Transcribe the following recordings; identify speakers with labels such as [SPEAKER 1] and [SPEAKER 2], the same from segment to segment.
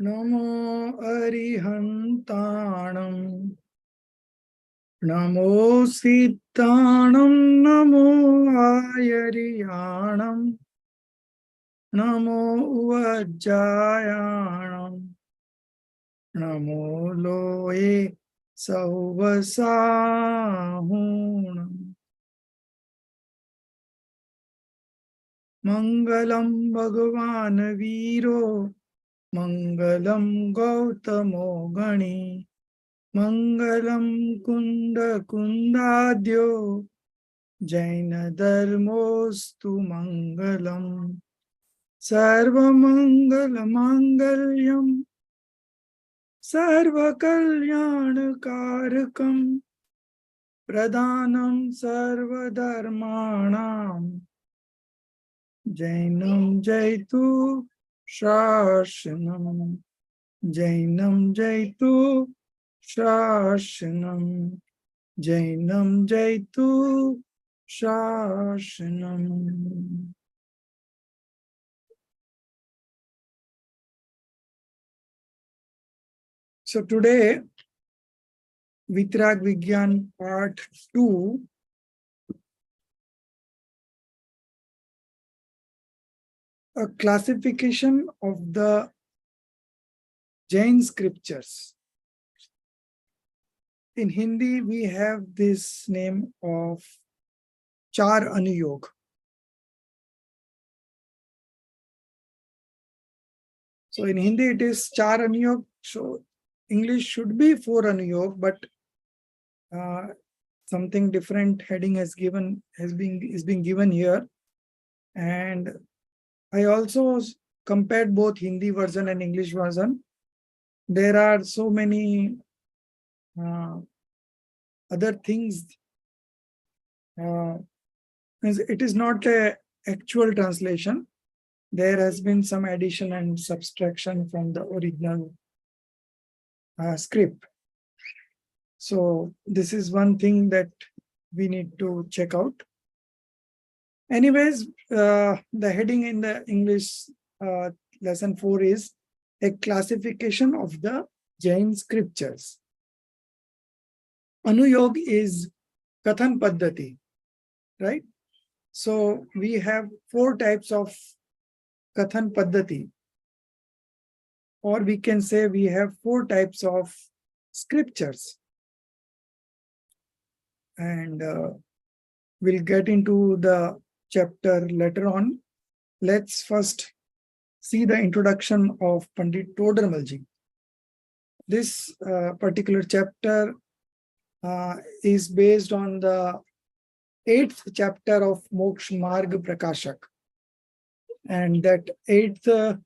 [SPEAKER 1] नमो अरिहन्ताणं नमो सीताणं नमो आयर्याणं नमो उवज्जायाणं नमो लोये सौवसाहुणम् मङ्गलं भगवान् वीरो मङ्गलं गौतमो गणी मङ्गलं कुन्दकुन्दाद्यो जैनधर्मोऽस्तु मङ्गलम् सर्वमङ्गलमाङ्गल्यं सर्वकल्याणकारकं प्रदानं सर्वधर्माणां जैनं जयतु शासनम् जैनं जयतु शासनम् जैनं जयतु शासनम्. So today, Vitrag Vigyan Part 2, a classification of the Jain scriptures. In Hindi, we have this name of Char Anuyog. So in Hindi, it is Char Anuyog. So English should be 4 Anuyog, but something different heading is being given here. And I also compared both Hindi version and English version. There are so many other things. It is not an actual translation. There has been some addition and subtraction from the original script. So this is one thing that we need to check out. Anyways, the heading in the English lesson 4 is a classification of the Jain scriptures. Anuyog is Kathan Paddhati, right? So we have 4 types of Kathan Paddhati, or we can say we have 4 types of scriptures. And we'll get into the chapter later on. Let's first see the introduction of Pandit Todarmalji. This particular chapter is based on the 8th chapter of Moksha Marg Prakashak. And that 8th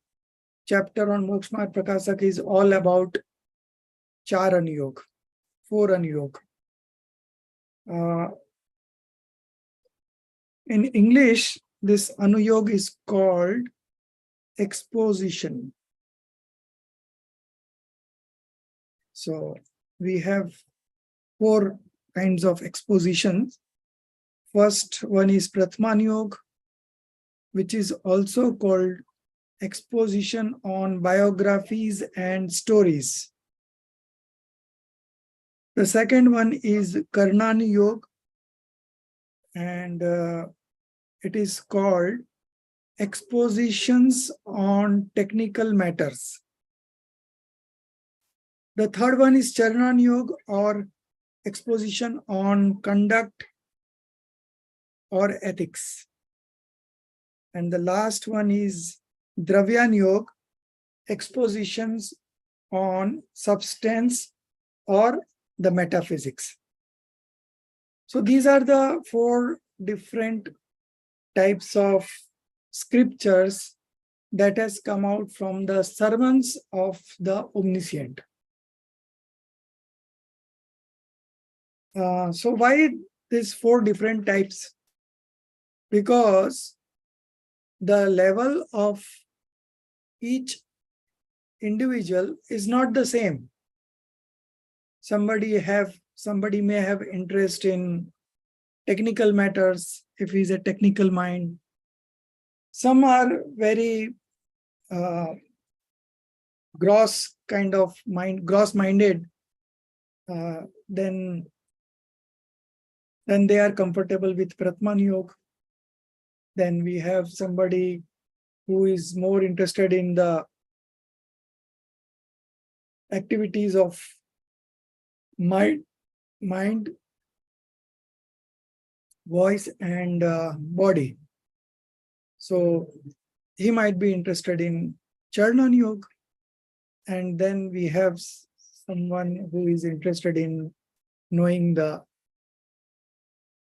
[SPEAKER 1] chapter on Moksha Marg Prakashak is all about Char Anuyog, 4 Anuyog. In English, this Anuyog is called exposition. So we have 4 kinds of expositions. First one is Prathmanuyog, which is also called exposition on biographies and stories. The second one is Karnanuyog, and it is called expositions on technical matters. The third one is Charanayog, or exposition on conduct or ethics. And the last one is Dravyanyog, expositions on substance or the metaphysics. So these are the 4 different types of scriptures that has come out from the sermons of the Omniscient. So why these 4 different types? Because the level of each individual is not the same. Somebody may have interest in technical matters if he's a technical mind. Some are very gross-minded, then they are comfortable with Pratman Yoga. Then we have somebody who is more interested in the activities of mind, voice, and body. So he might be interested in Charnan Yoga. And then we have someone who is interested in knowing the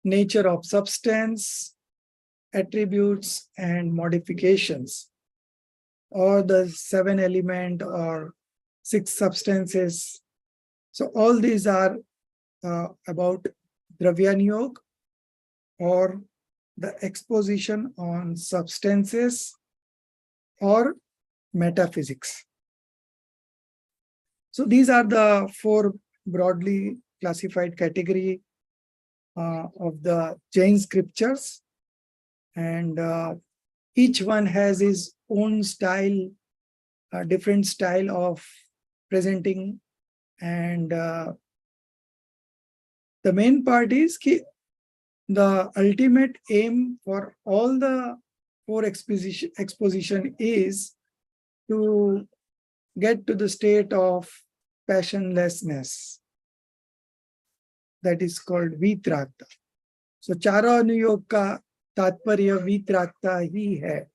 [SPEAKER 1] nature of substance, attributes, and modifications, or the 7 element or 6 substances. So all these are about Dravyan Yoga, or the exposition on substances or metaphysics. So these are the 4 broadly classified category of the Jain scriptures, and each one has its own style, different style of presenting, and the main part is the ultimate aim for all the 4 exposition is to get to the state of passionlessness. That is called Vitrakta. So चारों अनुयोग का तात्पर्य वितरागता ही है.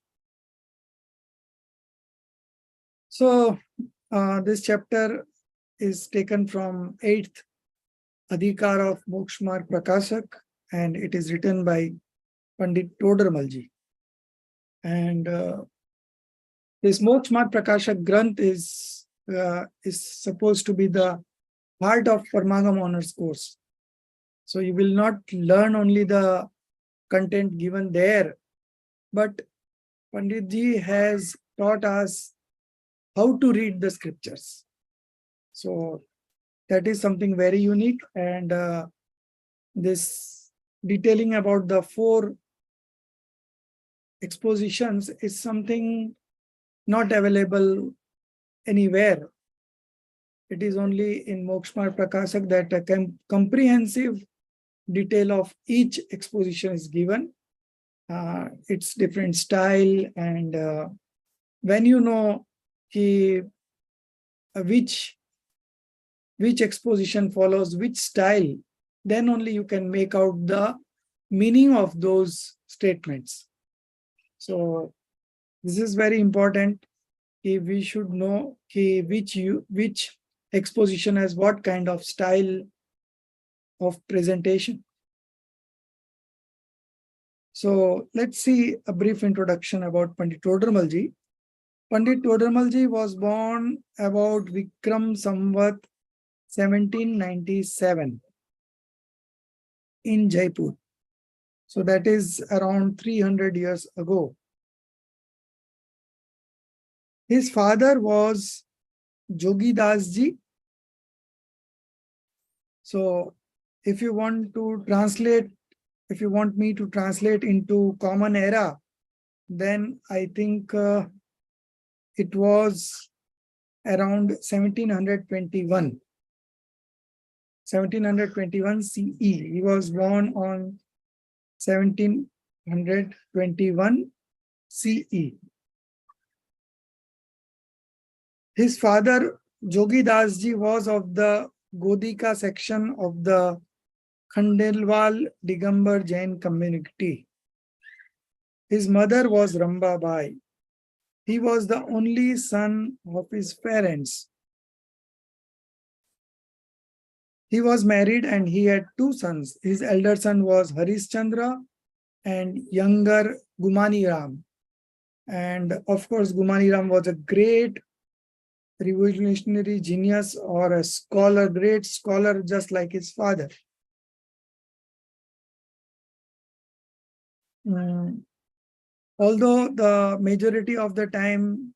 [SPEAKER 1] So this chapter is taken from 8th Adhikar of Moksha Marg Prakashak, and it is written by Pandit Todarmalji. And this Moksha Marg Prakashak Granth is supposed to be the heart of Parmagam Honors course. So you will not learn only the content given there, but Panditji has taught us how to read the scriptures. So that is something very unique, and this detailing about the 4 expositions is something not available anywhere. It is only in Moksha Marg Prakashak that a comprehensive detail of each exposition is given, its different style, and when you know which exposition follows which style, then only you can make out the meaning of those statements. So this is very important. We should know which exposition has what kind of style of presentation. So let's see a brief introduction about Pandit Todarmalji. Pandit Todarmalji was born about Vikram Samvat 1797 in Jaipur. So that is around 300 years ago. His father was Jogi Das ji. So if you want me to translate into common era, then I think it was around 1721 CE. He was born on 1721 CE. His father, Jogi Das ji, was of the Godika section of the Khandelwal Digambar Jain community. His mother was Ramba Bai. He was the only son of his parents. He was married and he had 2 sons. His elder son was Harish Chandra and younger Gumani Ram. And of course, Gumani Ram was a great revolutionary genius, or a scholar, great scholar, just like his father. Although the majority of the time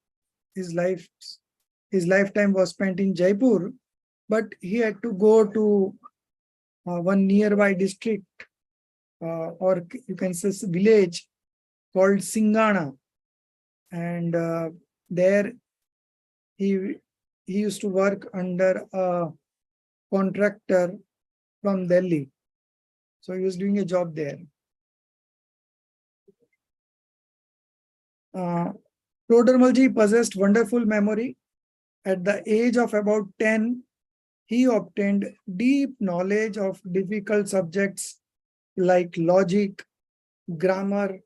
[SPEAKER 1] his lifetime was spent in Jaipur, but he had to go to one nearby district, or you can say village, called Singana, and there he used to work under a contractor from Delhi. So he was doing a job there. Todermalji possessed wonderful memory. At the age of about 10, he obtained deep knowledge of difficult subjects like logic, grammar,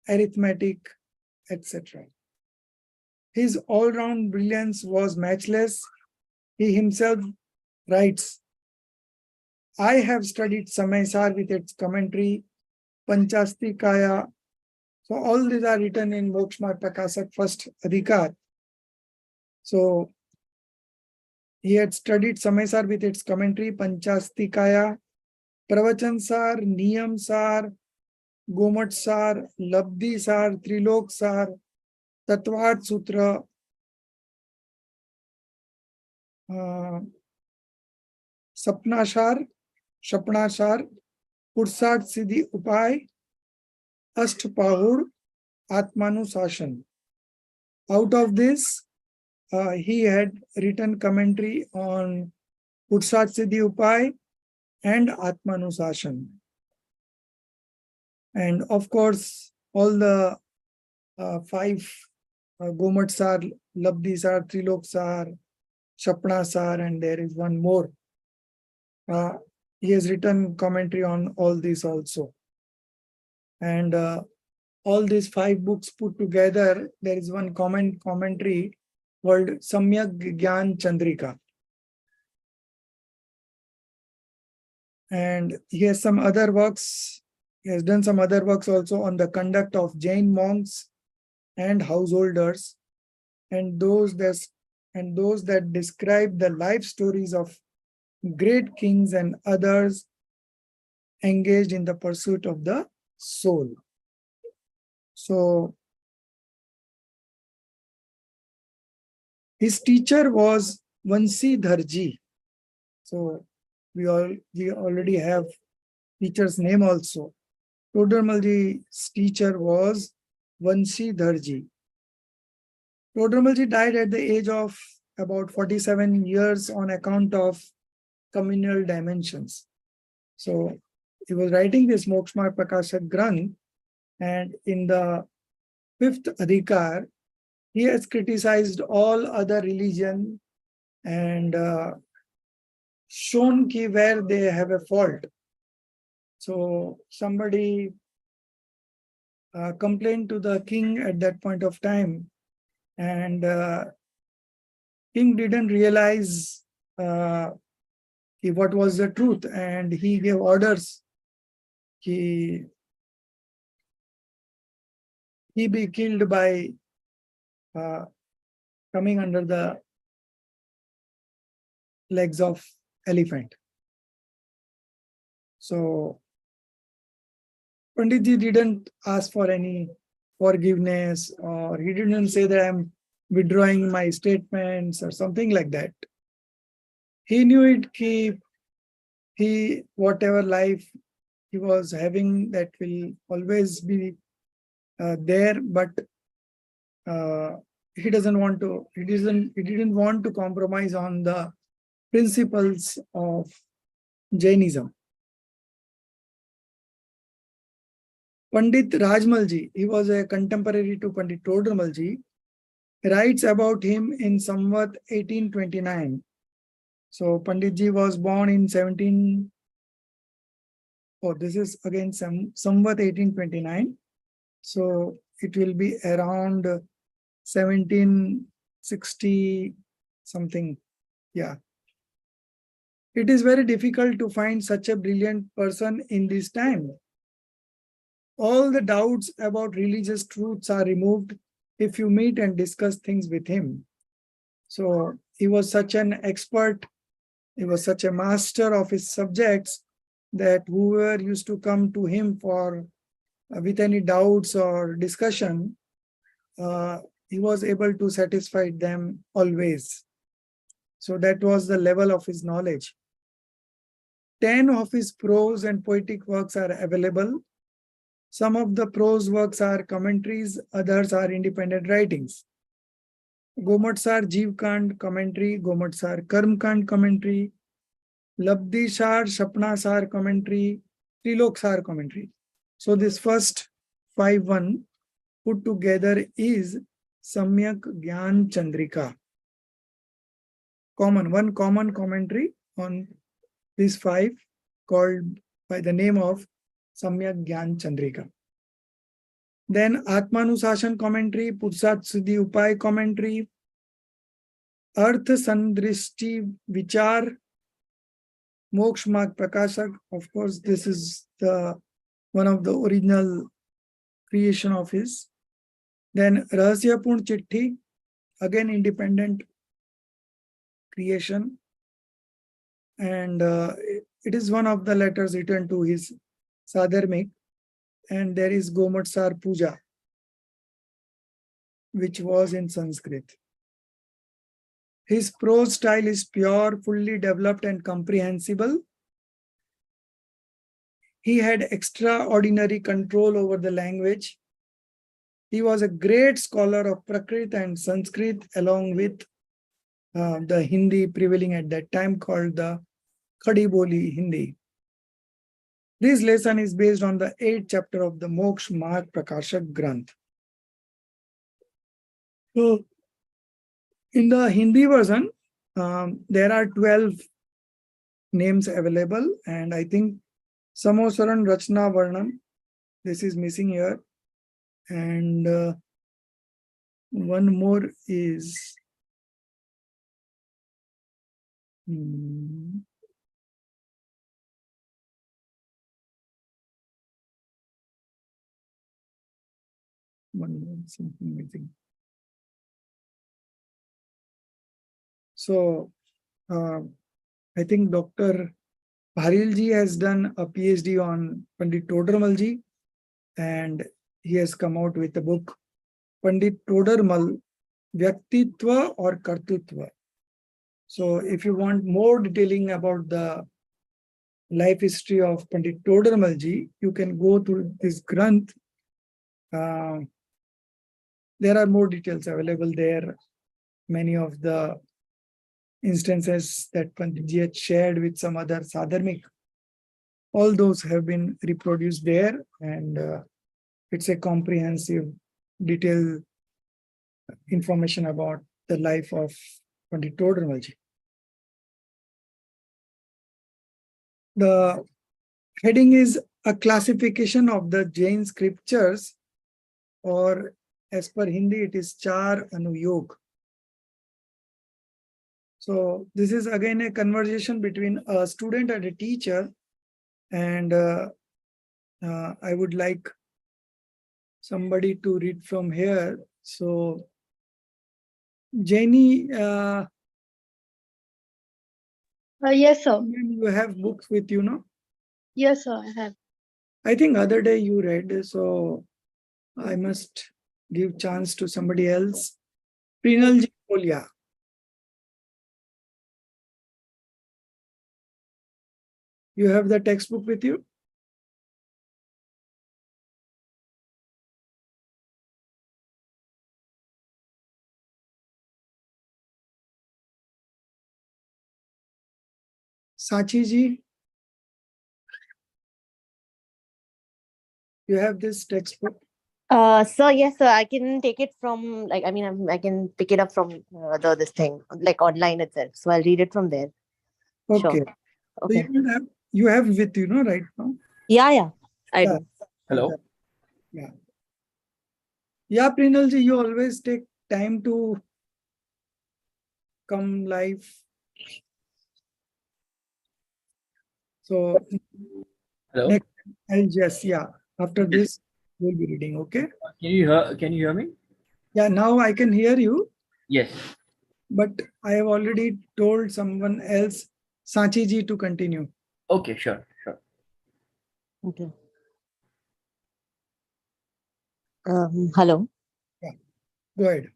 [SPEAKER 1] arithmetic, etc. His all-round brilliance was matchless. He himself writes, I have studied Samaysar with its commentary, Panchastikaya. So all these are written in Moksha Prakasak first Adhikar. So he had studied Samaysar with its commentary, Panchastikaya, Pravachansar, Niyamsar, Gomatsar, Labdisar, Triloksar, Tatvat Sutra, Sapnashar, Shapnashar, Pursat Siddhi Upay, Ashtpahur, Atmanusashan. Out of this, he had written commentary on Pursat Siddhi Upay and Atmanusashan. And of course, all the five Gomatsar, Labdisar, Triloksar, Shapnasar, and there is one more. He has written commentary on all these also. And all these 5 books put together, there is one commentary called Samyak Gyan Chandrika. And he has some other works. He has done some other works also on the conduct of Jain monks and householders, and those that describe the life stories of great kings and others engaged in the pursuit of the soul. So his teacher was Vansidharji. So we already have teacher's name also. Todermalji's teacher was Vansidharji. Todermalji died at the age of about 47 years on account of communal dimensions. So he was writing this Moksha Prakashak Granth, and in the 5th Adhikar, he has criticized all other religion and shown where they have a fault. So somebody complained to the king at that point of time, and king didn't realize what was the truth, and he gave orders. He be killed by coming under the legs of elephant. So Panditji didn't ask for any forgiveness, or he didn't say that I'm withdrawing my statements or something like that. He knew it, he whatever life he was having, that will always be there, but he didn't want to compromise on the principles of Jainism. Pandit Rajmalji, he was a contemporary to Pandit Todermalji, writes about him in Samvat 1829. So Panditji was born in this is again Samvat 1829. So it will be around 1760 something. Yeah. It is very difficult to find such a brilliant person in this time. All the doubts about religious truths are removed if you meet and discuss things with him. So he was such an expert, he was such a master of his subjects, that whoever used to come to him for with any doubts or discussion, he was able to satisfy them always. So that was the level of his knowledge. 10 of his prose and poetic works are available. Some of the prose works are commentaries, others are independent writings. Gomatsar Jeev Kand commentary, Gomatsar Karm Kand commentary, Labdisar Shapnasar commentary, Triloksar commentary. So this first 5-1 put together is Samyak Gyan Chandrika. One common commentary on these 5 called by the name of Samyak Gyan Chandrika. Then Atmanusashan commentary, Pursat Siddhi Upay commentary, Arth Sandrishti Vichar, Moksh Marg Prakashak. Of course, this is the one of the original creation of his. Then Rahasyapurn Chitti, again independent creation. And it is one of the letters written to his Sadharmik. And there is Gomatsar Puja, which was in Sanskrit. His prose style is pure, fully developed and comprehensible. He had extraordinary control over the language. He was a great scholar of Prakrit and Sanskrit, along with the Hindi prevailing at that time, called the Khadi Boli Hindi. This lesson is based on the 8th chapter of the Moksh Marg Prakashak Granth. So, in the Hindi version, there are 12 names available, and I think Samosaran Rachna Varnam, this is missing here. And one more is one more, something missing. So I think Dr. Bharilji has done a PhD on Pandit Todarmalji, and he has come out with a book, Pandit Todarmal, Vyaktitva or Kartutva. So if you want more detailing about the life history of Pandit Todarmalji, you can go to this Granth. There are more details available there. Many of the instances that Panditji had shared with some other Sadharmik, all those have been reproduced there, and it's a comprehensive, detailed information about the life of Pandit Todarmalji. The heading is a classification of the Jain scriptures, or as per Hindi, it is Char Anuyog. So this is again a conversation between a student and a teacher, and I would like somebody to read from here. So Jaini,
[SPEAKER 2] yes, sir.
[SPEAKER 1] you have books with you, no?
[SPEAKER 2] Yes, sir, I have.
[SPEAKER 1] I think other day you read, so I must give chance to somebody else. Prinalji Polia. You have the textbook with you? Sachi ji, you have this textbook?
[SPEAKER 3] So yes, sir, I can take it from I can pick it up from this thing like online itself. So I'll read it from there.
[SPEAKER 1] Okay.
[SPEAKER 3] Sure. Okay.
[SPEAKER 1] So you have with you, no, right now?
[SPEAKER 3] Yeah, I
[SPEAKER 1] Yeah.
[SPEAKER 3] do.
[SPEAKER 4] Hello.
[SPEAKER 1] Yeah. Yeah, Prinalji, you always take time to come live. So
[SPEAKER 4] Hello.
[SPEAKER 1] next, I'll just, yeah, after this, we'll be reading, okay?
[SPEAKER 4] Can you hear me?
[SPEAKER 1] Yeah, now I can hear you,
[SPEAKER 4] Yes.
[SPEAKER 1] but I have already told someone else, Sachi ji, to continue.
[SPEAKER 4] Okay, sure.
[SPEAKER 3] Okay. Hello.
[SPEAKER 1] Go ahead.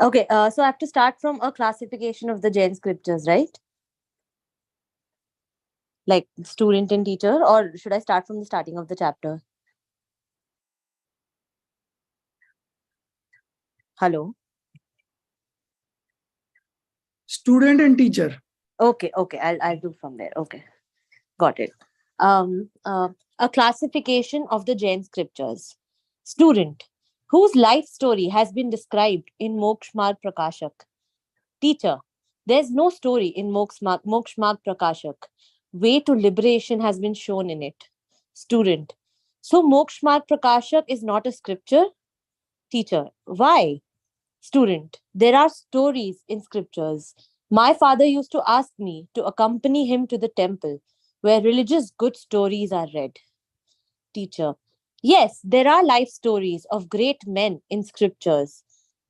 [SPEAKER 3] Okay. So I have to start from a classification of the Jain scriptures, right? Like student and teacher, or should I start from the starting of the chapter? Hello.
[SPEAKER 1] Student and teacher.
[SPEAKER 3] Okay, I'll do from there. Okay, got it. Um, uh, a classification of the Jain scriptures. Student, whose life story has been described in Moksha Marg Prakashak. Teacher, there's no story in Moksha Marg Prakashak. Way to liberation has been shown in it. Student, so Moksha Marg Prakashak is not a scripture? Teacher, why? Student, there are stories in scriptures. My father used to ask me to accompany him to the temple where religious good stories are read. Teacher, yes, there are life stories of great men in scriptures.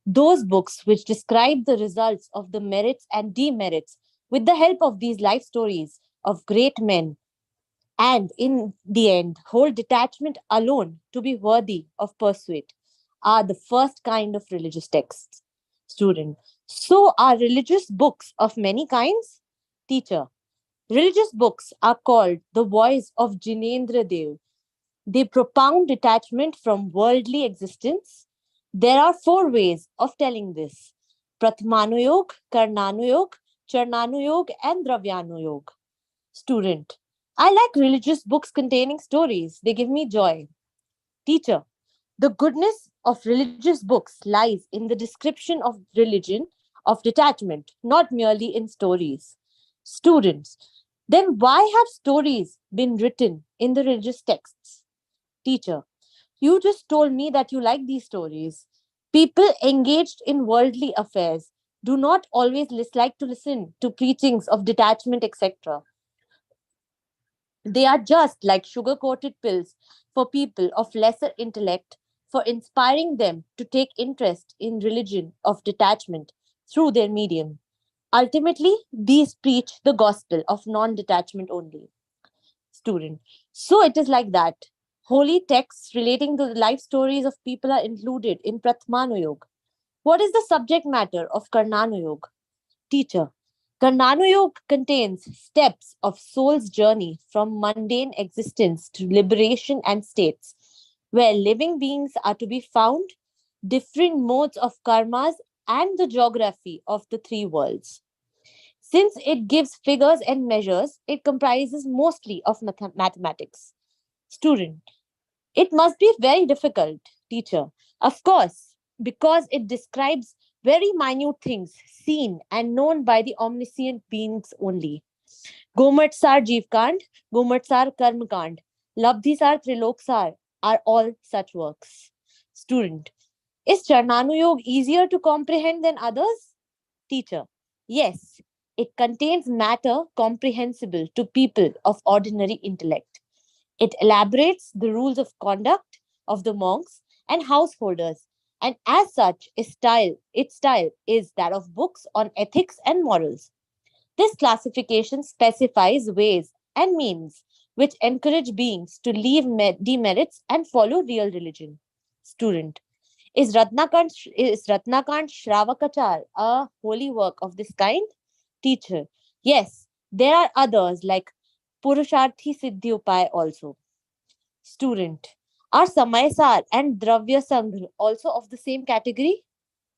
[SPEAKER 3] Those books which describe the results of the merits and demerits with the help of these life stories of great men, and in the end, hold detachment alone to be worthy of pursuit, are the first kind of religious texts. Student, so are religious books of many kinds? Teacher, religious books are called the voice of Jinendra Dev. They propound detachment from worldly existence. There are four ways of telling this: Pratmanuyog, Karnanuyog, Charnanuyog, and Dravyanuyog. Student, I like religious books containing stories. They give me joy. Teacher, the goodness of religious books lies in the description of religion, of detachment, not merely in stories. Students, then why have stories been written in the religious texts? Teacher, you just told me that you like these stories. People engaged in worldly affairs do not always like to listen to preachings of detachment, etc. They are just like sugar coated pills for people of lesser intellect, for inspiring them to take interest in religion of detachment through their medium. Ultimately, these preach the gospel of non detachment only. Student. So it is like that. Holy texts relating to the life stories of people are included in Pratmanuyog. What is the subject matter of Karnanuyog? Teacher, Karnanuyog contains steps of soul's journey from mundane existence to liberation and states, where living beings are to be found, different modes of karmas, and the geography of the three worlds. Since it gives figures and measures, it comprises mostly of mathematics. Student, it must be very difficult, teacher. Of course, because it describes very minute things seen and known by the omniscient beings only. Gomatsar Jeevkand, Gomatsar Karmakand, Labdhisar Triloksar are all such works. Student, is Charnanuyog easier to comprehend than others? Teacher, yes, it contains matter comprehensible to people of ordinary intellect. It elaborates the rules of conduct of the monks and householders, and as such, its style is that of books on ethics and morals. This classification specifies ways and means which encourage beings to leave demerits and follow real religion. Student, is Ratnakant Shravakachar a holy work of this kind? Teacher, yes, there are others like Purusharthi Siddhi Upay also. Student, are Samaysar and Dravya Sangra also of the same category?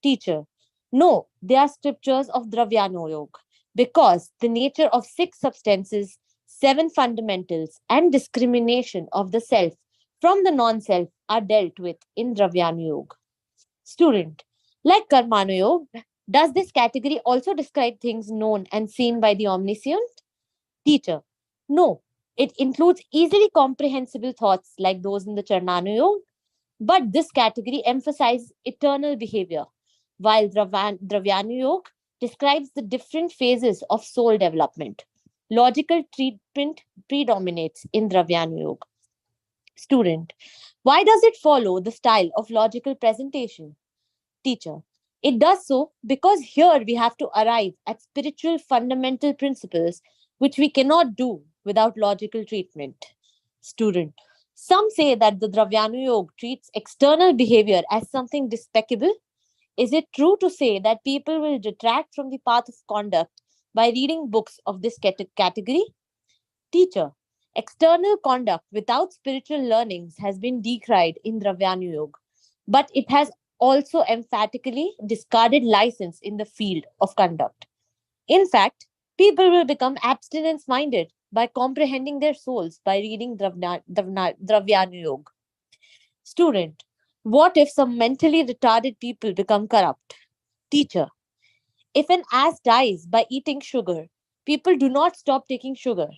[SPEAKER 3] Teacher, no, they are scriptures of Dravyanoyog because the nature of six substances, seven fundamentals, and discrimination of the self from the non self are dealt with in Dravyanoyog. Student, like Karmanayog, does this category also describe things known and seen by the omniscient? Teacher, no, it includes easily comprehensible thoughts like those in the Charnanayog, but this category emphasizes eternal behavior, while Dravyanayog describes the different phases of soul development. Logical treatment predominates in Dravyanayog. Student, why does it follow the style of logical presentation? Teacher, it does so because here we have to arrive at spiritual fundamental principles which we cannot do without logical treatment. Student, some say that the Dravyanu treats external behavior as something despicable. Is it true to say that people will detract from the path of conduct by reading books of this category? Teacher, external conduct without spiritual learnings has been decried in Dravyanu Yoga, but it has also emphatically discarded license in the field of conduct. In fact, people will become abstinence minded by comprehending their souls by reading Dravyanu Yoga. Student, what if some mentally retarded people become corrupt? Teacher, if an ass dies by eating sugar, people do not stop taking sugar.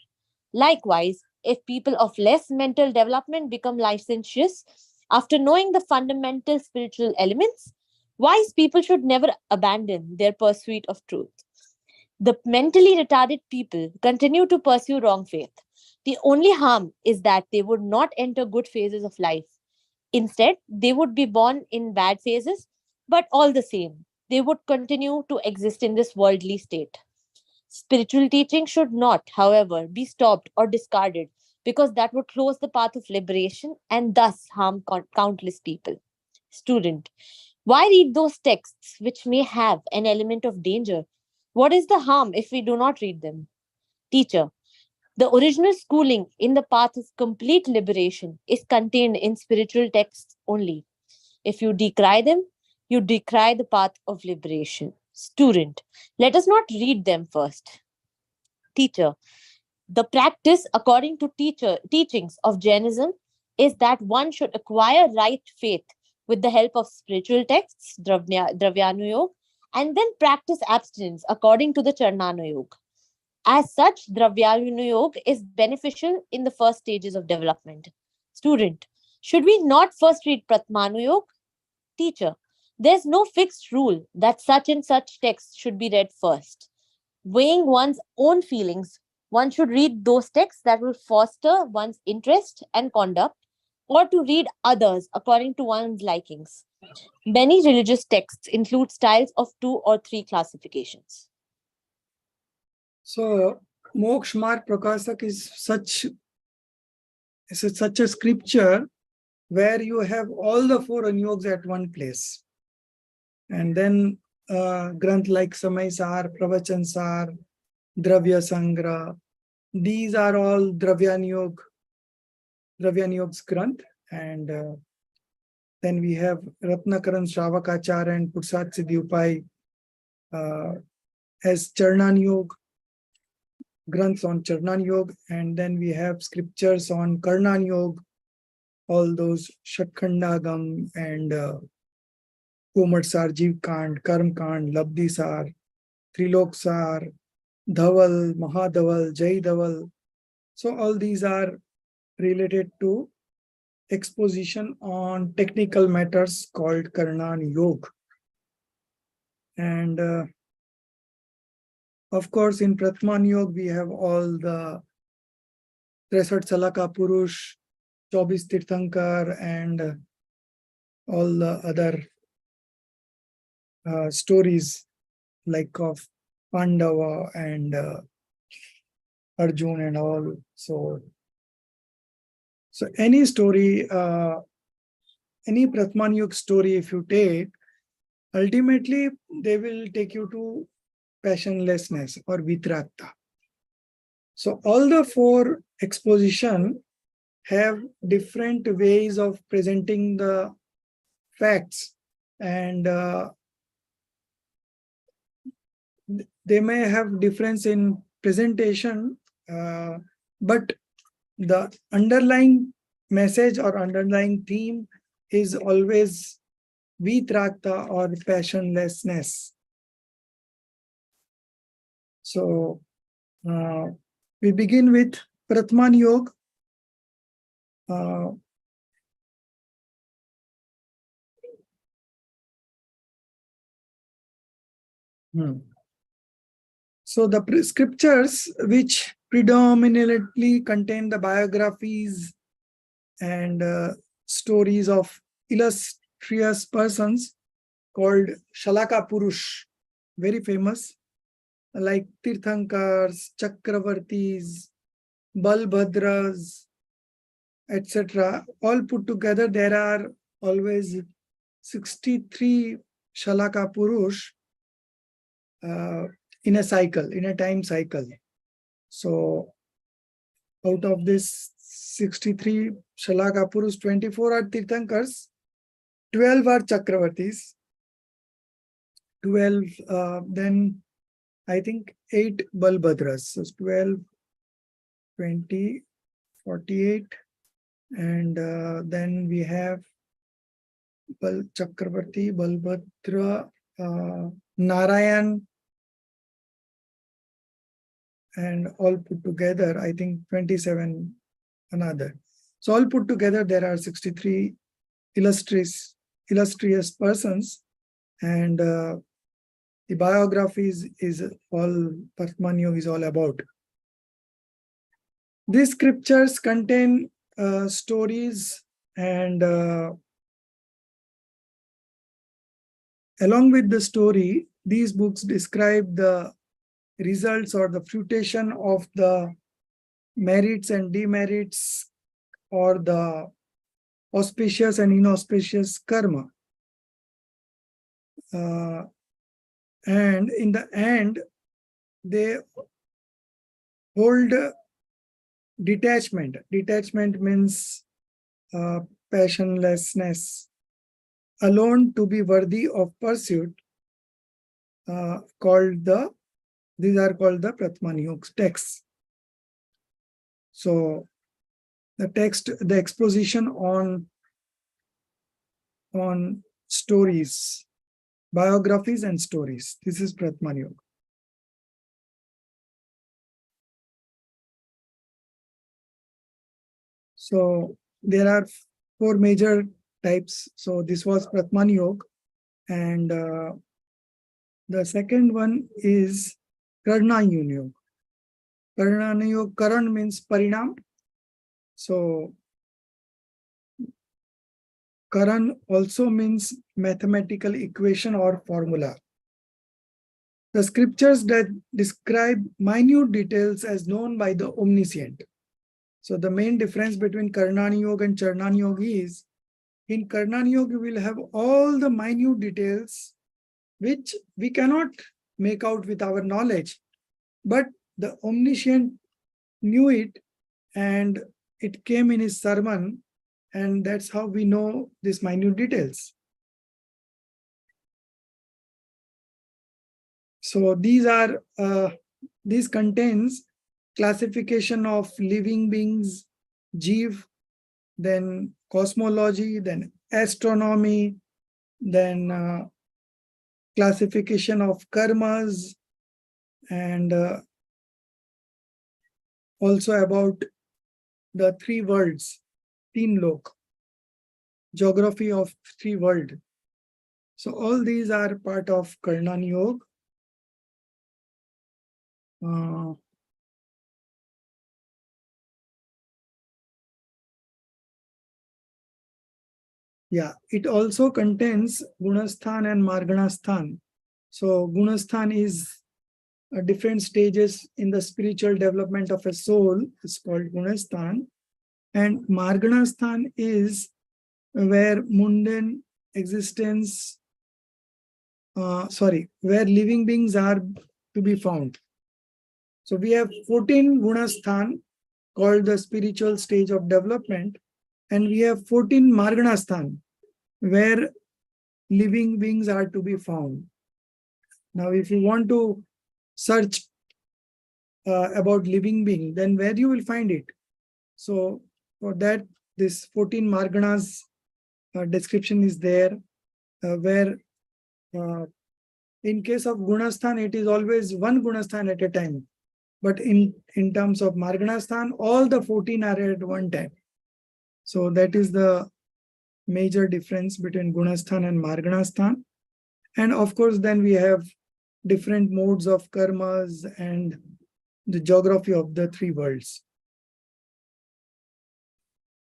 [SPEAKER 3] Likewise, if people of less mental development become licentious after knowing the fundamental spiritual elements, wise people should never abandon their pursuit of truth. The mentally retarded people continue to pursue wrong faith. The only harm is that they would not enter good phases of life. Instead, they would be born in bad phases, but all the same, they would continue to exist in this worldly state. Spiritual teaching should not, however, be stopped or discarded because that would close the path of liberation and thus harm countless people. Student, why read those texts which may have an element of danger? What is the harm if we do not read them? Teacher, the original schooling in the path of complete liberation is contained in spiritual texts only. If you decry them, you decry the path of liberation. Student, let us not read them first. Teacher, the practice according to teachings of Jainism is that one should acquire right faith with the help of spiritual texts, Dravyanu Yoga, and then practice abstinence according to the Charnanu Yoga. As such, Dravyanu Yoga is beneficial in the first stages of development. Student, should we not first read Pratmanu Yoga? Teacher, there's no fixed rule that such and such texts should be read first. Weighing one's own feelings, one should read those texts that will foster one's interest and conduct, or to read others according to one's likings. Many religious texts include styles of 2 or 3 classifications.
[SPEAKER 1] So Moksha Marg Prakasak is such a scripture where you have all the 4 anyogs at one place. And then Granth like Samay Sar, Pravachan Sar, Dravya Sangra, these are all Dravyanyog's Granth. And then we have Ratnakaran Shravakachar and Pursat Siddhi Upai as Charnan Yoga, Granths on Charnan Yoga, and then we have scriptures on Karnan Yoga, all those Shatkhandagam and Komar Sar, Jeev Kand, Karm Kand, Labdhi Sar, Trilok Sar, Dhaval, Mahadhaval, Jai Dhaval. So all these are related to exposition on technical matters called Karnan Yoga. And of course, in Pratman Yoga, we have all the 63 Salaka Purush, 24 Tirthankar, and all the other stories like of Pandava and Arjun and all. So any story, any Pratman Yuga story, if you take, ultimately they will take you to passionlessness or vitrakta. So all the 4 exposition have different ways of presenting the facts, and they may have difference in presentation, but the underlying message or underlying theme is always vitrakta or passionlessness. So we begin with Pratman Yoga. So the scriptures which predominantly contain the biographies and stories of illustrious persons called Shalaka Purush, very famous, like Tirthankars, Chakravartis, Balbhadras, etc. All put together, there are always 63 Shalaka Purush in a cycle, in a time cycle. So out of this 63 Shalaka Purush, 24 are Tirthankars, 12 are Chakravartis, 12 then I think 8 Balbhadras. So 12, 20, 48. And then we have Chakravarti, Balbhadra, Narayan, and all put together, I think 27 another. So all put together, there are 63 illustrious persons, and the biographies is all Patmanyu is all about. These scriptures contain stories, and along with the story, these books describe the results or the fruition of the merits and demerits, or the auspicious and inauspicious karma. And in the end, they hold detachment. Detachment means passionlessness, alone to be worthy of pursuit, these are called the Pratmaniyuk texts. So the exposition on stories, biographies and stories. This is Pratmaniyuk. So there are 4 major types. So this was Pratmaniyuk, and the second one is Karnayuniyuk. Karnayuniyuk, Karan means Parinam. So Karan also means mathematical equation or formula. The scriptures that describe minute details as known by the omniscient. So the main difference between Karnani Yoga and Charnani Yoga is, in Karnani Yoga, we will have all the minute details which we cannot make out with our knowledge, but the omniscient knew it and it came in his sermon, and that's how we know these minute details. So these contains classification of living beings, Jeev, then cosmology, then astronomy, then classification of karmas, and also about the 3 worlds, Teen Lok, geography of 3 worlds. So all these are part of Karnan Yoga. Yeah, it also contains Gunasthan and Marganasthan. So Gunasthan is different stages in the spiritual development of a soul. It's called Gunasthan. And Marganasthan is where mundane existence, where living beings are to be found. So we have 14 Gunasthan called the spiritual stage of development, and we have 14 Marganasthan where living beings are to be found. Now, if you want to search about living being, then where you will find it? So for that, this 14 Marganas description is there, where in case of Gunasthan, it is always one Gunasthan at a time. But in terms of Marganasthan, all the 14 are at one time. So that is the major difference between Gunasthan and Marganasthan. And of course, then we have different modes of karmas and the geography of the 3 worlds.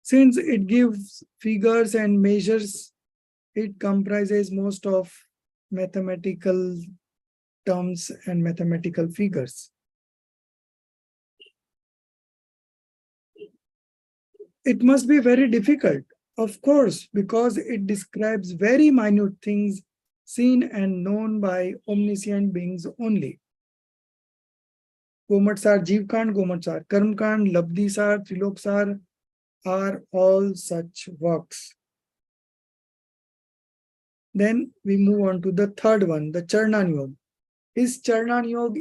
[SPEAKER 1] Since it gives figures and measures, it comprises most of mathematical terms and mathematical figures. It must be very difficult, of course, because it describes very minute things seen and known by omniscient beings only. Gomatsar, Jeevkand, Gomatsar, Karmkand, Labdisar, Triloksar are all such works. Then we move on to the third one, the Charnan Yoga. Is Charnan Yoga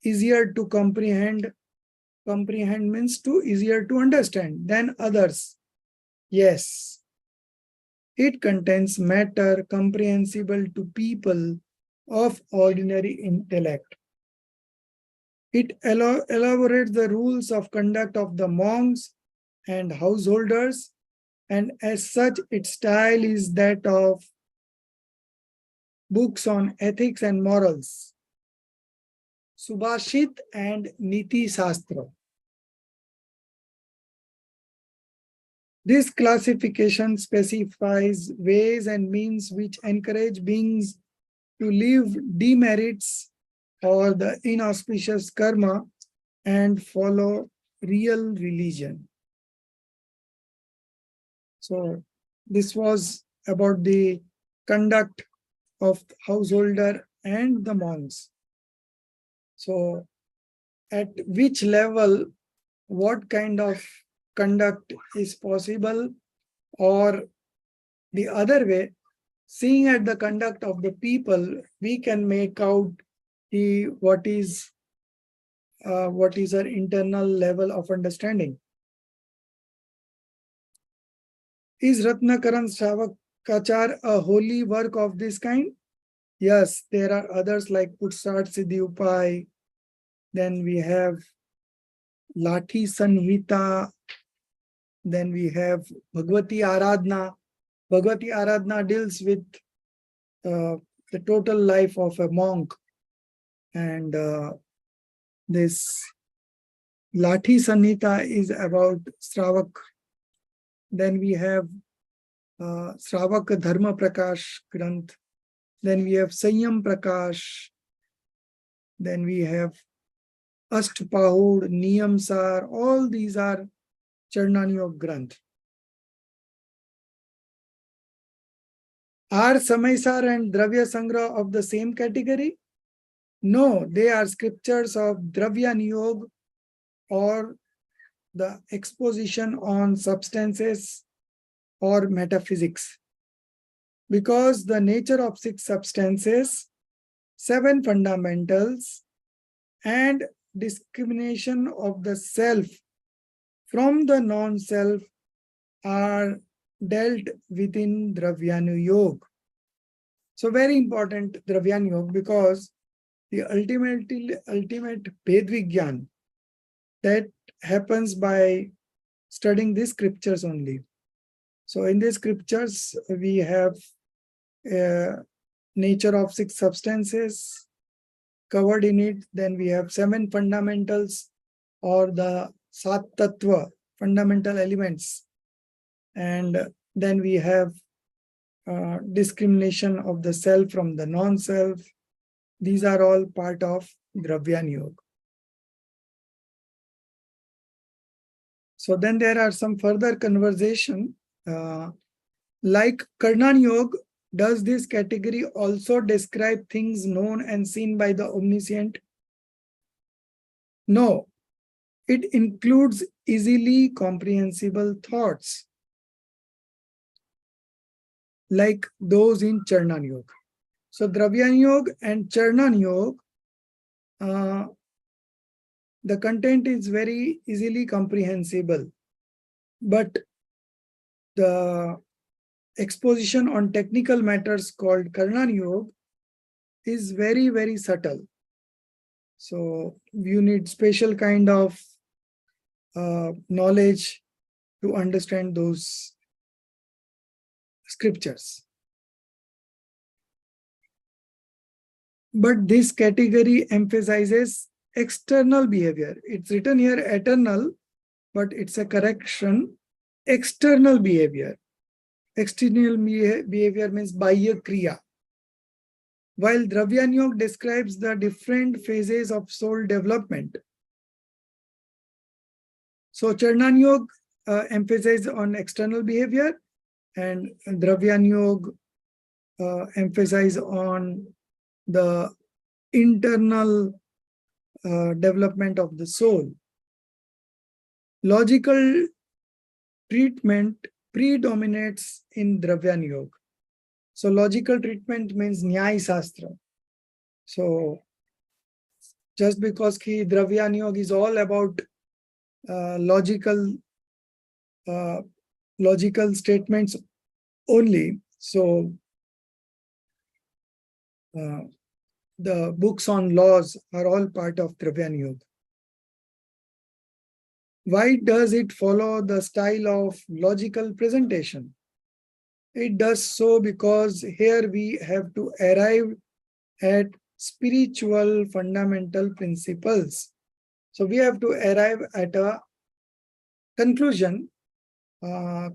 [SPEAKER 1] easier to comprehend? Comprehend means easier to understand than others. Yes. It contains matter comprehensible to people of ordinary intellect. It elaborates the rules of conduct of the monks and householders, and as such, its style is that of books on ethics and morals, Subhashit and Niti Shastra. This classification specifies ways and means which encourage beings to leave demerits or the inauspicious karma and follow real religion. So this was about the conduct of householder and the monks. So at which level, what kind of conduct is possible, or the other way, seeing at the conduct of the people, we can make out what is our internal level of understanding. Is Ratnakaran Shravakachar a holy work of this kind? Yes, there are others like Putsat Siddhi Upai. Then we have Lathi Sanhita. Then we have Bhagavati Aradhana. Bhagavati Aradhana deals with the total life of a monk. And this Lathi Sanhita is about Sravak. Then we have Sravak Dharma Prakash Granth. Then we have Sanyam Prakash. Then we have Ashtpahud, Niyam Sar. All these are Charnan Yoga Granth. Are Samaisar and Dravya Sangra of the same category? No, they are scriptures of Dravya Niyog, or the exposition on substances or metaphysics. Because the nature of 6 substances, 7 fundamentals, and discrimination of the self from the non-self are dealt within Dravyanu Yoga. So very important Dravyanu Yoga, because the ultimate Ved Vigyan that happens by studying these scriptures only. So in these scriptures, we have nature of 6 substances covered in it. Then we have 7 fundamentals, or the Sat Tattva, fundamental elements. And then we have discrimination of the self from the non-self. These are all part of Dravyan Yoga. So then there are some further conversation, like Karnan Yoga. Does this category also describe things known and seen by the omniscient? No, it includes easily comprehensible thoughts, like those in Charnan Yoga. So Dravyan Yoga and Charnan Yoga, the content is very easily comprehensible, but the exposition on technical matters called Karnan Yoga is very, very subtle. So you need special kind of knowledge to understand those scriptures. But this category emphasizes external behavior. It's written here eternal, but it's a correction. External behavior. External behavior means Bahya Kriya. While Dravyan Yoga describes the different phases of soul development. So Charnan Yoga emphasizes on external behavior, and Dravyan Yoga emphasizes on the internal development of the soul. Logical treatment predominates in Dravyan Yoga. So logical treatment means Nyaya Shastra. So just because ki Dravyani Yoga is all about logical statements only, so the books on laws are all part of Dravyani Yoga. Why does it follow the style of logical presentation? It does so because here we have to arrive at spiritual fundamental principles. So we have to arrive at a conclusion or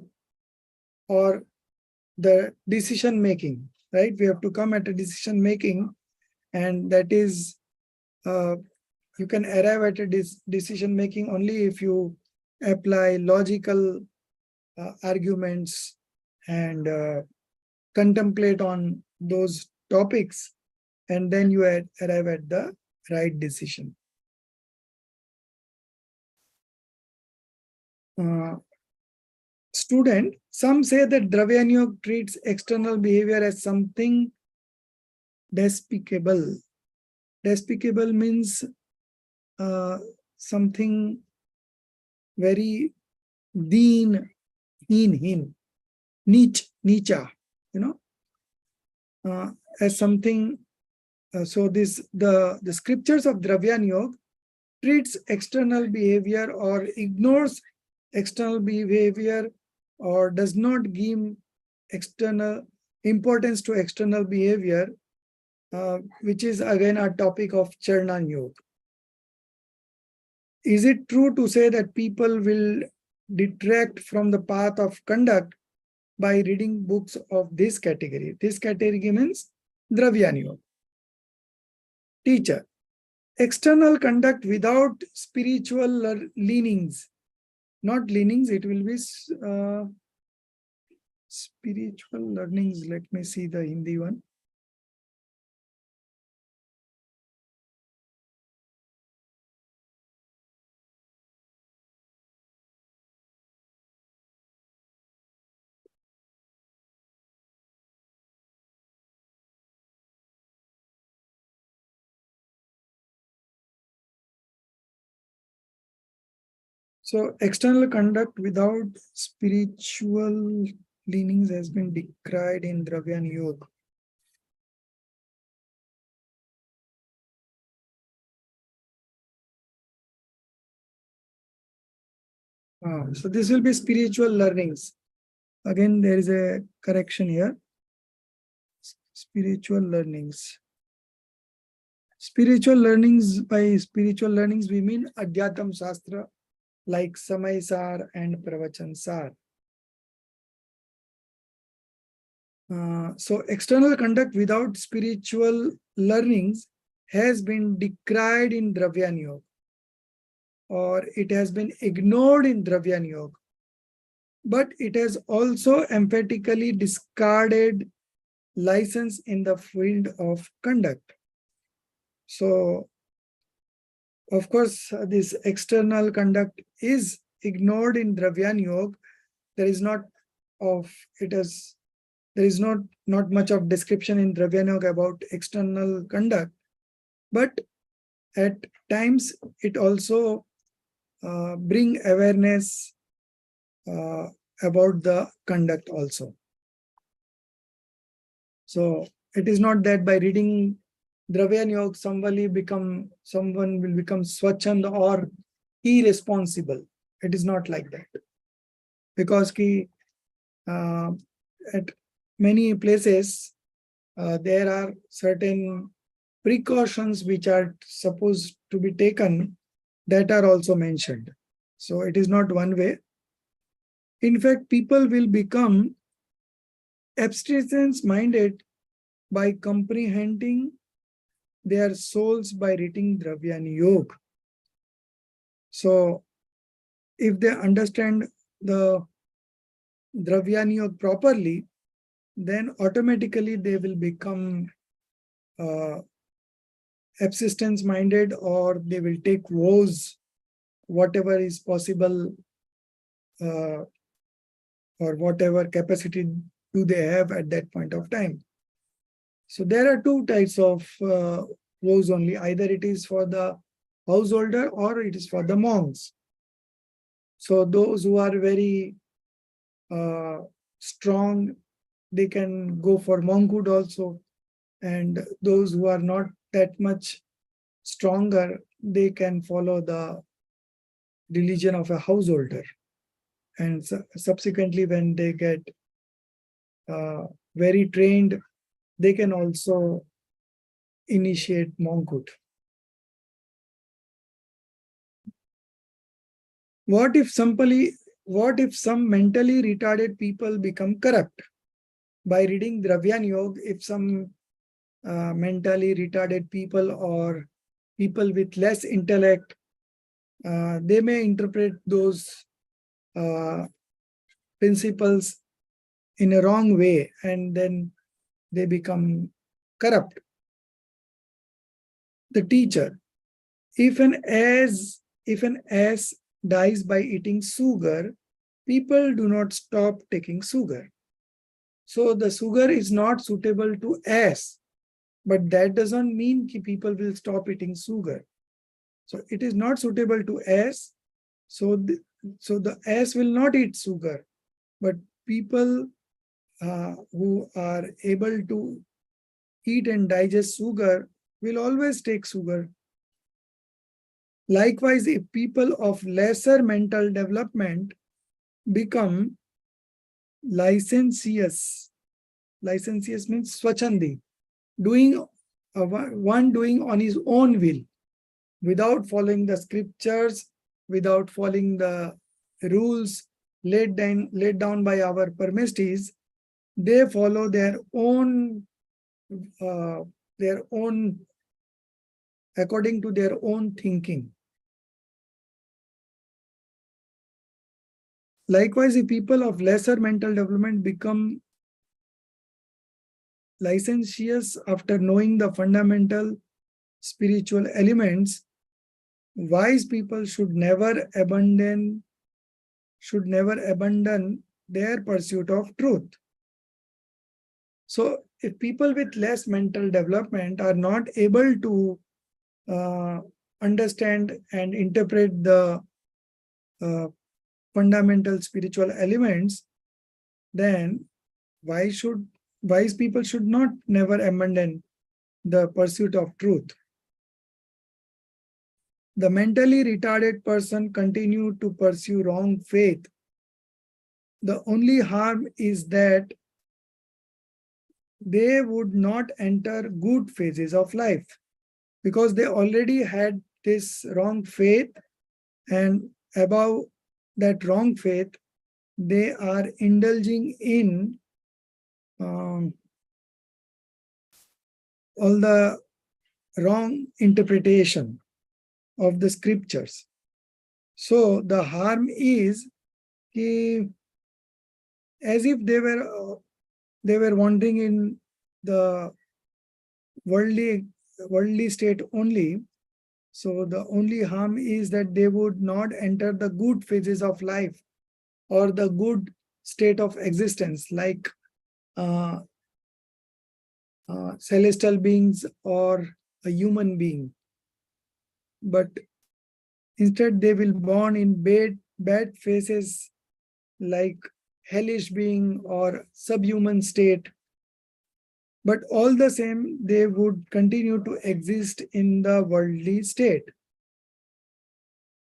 [SPEAKER 1] the decision making, right? We have to come at a decision making, and that is you can arrive at a decision making only if you apply logical arguments and contemplate on those topics, and then you arrive at the right decision. Student, some say that Dravyani Yoga treats external behavior as something despicable. Despicable means something very heen, nicha, as something. So the scriptures of Dravyani Yoga treats external behavior or ignores external behavior or does not give external importance to external behavior, which is again a topic of Charnan Yoga. Is it true to say that people will detract from the path of conduct by reading books of this category? This category means Dravyani Yoga. Teacher, external conduct without spiritual leanings, not leanings, it will be spiritual learnings. Let me see the Hindi one. So external conduct without spiritual leanings has been decried in Dravyani Yoga. So this will be spiritual learnings. Again, there is a correction here. Spiritual learnings. Spiritual learnings, by spiritual learnings, we mean Adhyatam Shastra, like Samay Sar and Pravachan Sar. So external conduct without spiritual learnings has been decried in Dravyani Yoga, or it has been ignored in Dravyani Yoga, but it has also emphatically discarded license in the field of conduct. So, of course, this external conduct is ignored in Dravyani Yoga. There is not much of description in Dravyani Yoga about external conduct, but at times it also bring awareness about the conduct also. So it is not that by reading Dravyani Yoga someone will become swachhand or irresponsible. It is not like that, because at many places there are certain precautions which are supposed to be taken that are also mentioned. So it is not one way. In fact, people will become abstinence-minded by comprehending their souls by reading Dravyani Yoga. So if they understand the Dravyani Yoga properly, then automatically they will become abstinence-minded, or they will take vows, whatever is possible, or whatever capacity do they have at that point of time. So there are two types of vows only. Either it is for the householder or it is for the monks. So those who are very strong, they can go for monkhood also. And those who are not that much stronger, they can follow the religion of a householder. And subsequently, when they get very trained, they can also initiate monkhood. What if some mentally retarded people become corrupt? By reading Dravyan Yoga, if some mentally retarded people or people with less intellect, they may interpret those principles in a wrong way, and then they become corrupt. The teacher, if an ass dies by eating sugar, people do not stop taking sugar. So the sugar is not suitable to ass, but that doesn't mean that people will stop eating sugar. So it is not suitable to ass, so the ass will not eat sugar, but people who are able to eat and digest sugar will always take sugar. Likewise, if people of lesser mental development become licentious means swachandi, doing on his own will, without following the scriptures, without following the rules laid down by our parmestis, they follow their own according to their own thinking. Likewise, if people of lesser mental development become licentious after knowing the fundamental spiritual elements, wise people should never abandon their pursuit of truth. So if people with less mental development are not able to understand and interpret the fundamental spiritual elements, then wise people should not never abandon the pursuit of truth. The mentally retarded person continue to pursue wrong faith. The only harm is that they would not enter good phases of life, because they already had this wrong faith, and above that wrong faith, they are indulging in all the wrong interpretation of the scriptures. So the harm is as if they were wandering in the worldly state only. So the only harm is that they would not enter the good phases of life or the good state of existence, like celestial beings or a human being. But instead they will born in bad phases like hellish being or subhuman state. But all the same, they would continue to exist in the worldly state.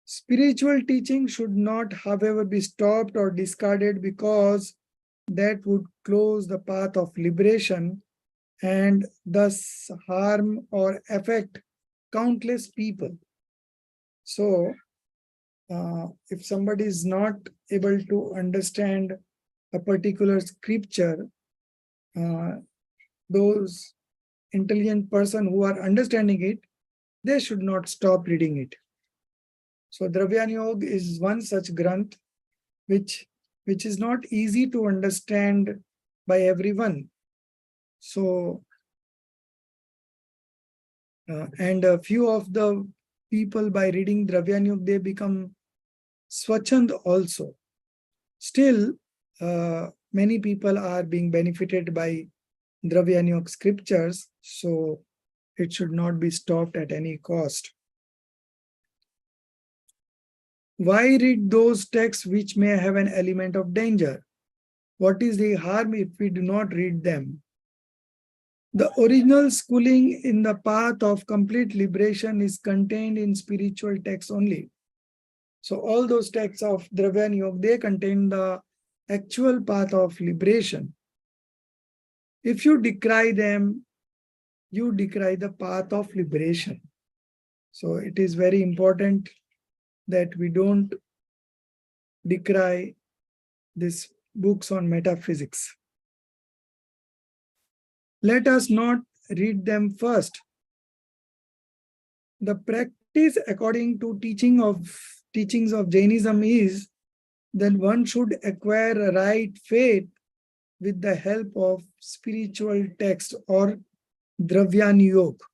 [SPEAKER 1] Spiritual teaching should not, however, be stopped or discarded, because that would close the path of liberation and thus harm or affect countless people. So, if somebody is not able to understand a particular scripture, those intelligent person who are understanding it, they should not stop reading it. So Dravyan Yoga is one such granth which is not easy to understand by everyone. So and a few of the people, by reading Dravyan Yoga, they become swachand also. Still, many people are being benefited by Dravyan Yoga scriptures. So It should not be stopped at any cost. Why read those texts which may have an element of danger? What is the harm if we do not read them? The original schooling in the path of complete liberation is contained in spiritual texts only. So all those texts of Dravya Yoga, they contain the actual path of liberation. If you decry them, you decry the path of liberation. So it is very important that we don't decry these books on metaphysics. Let us not read them first. The practice according to teachings of Jainism is that one should acquire a right faith with the help of spiritual text or Dravya Yoga,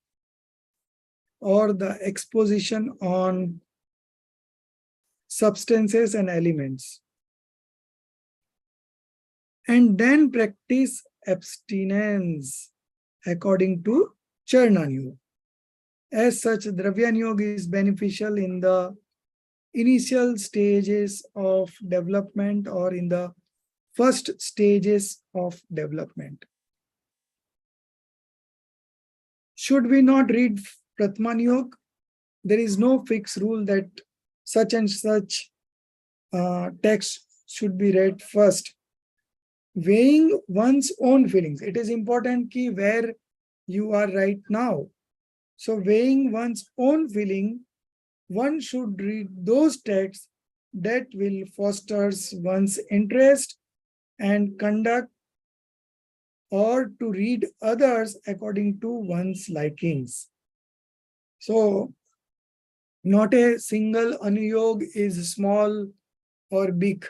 [SPEAKER 1] or the exposition on substances and elements, and then practice abstinence according to Charna Yoga. As such, Dravya Yoga is beneficial in the initial stages of development or in the first stages of development. Should we not read Pratman Yoga? There is no fixed rule that such and such text should be read first. Weighing one's own feelings. It is important key where you are right now. So weighing one's own feeling, one should read those texts that will foster one's interest and conduct, or to read others according to one's likings. So not a single anuyog is small or big.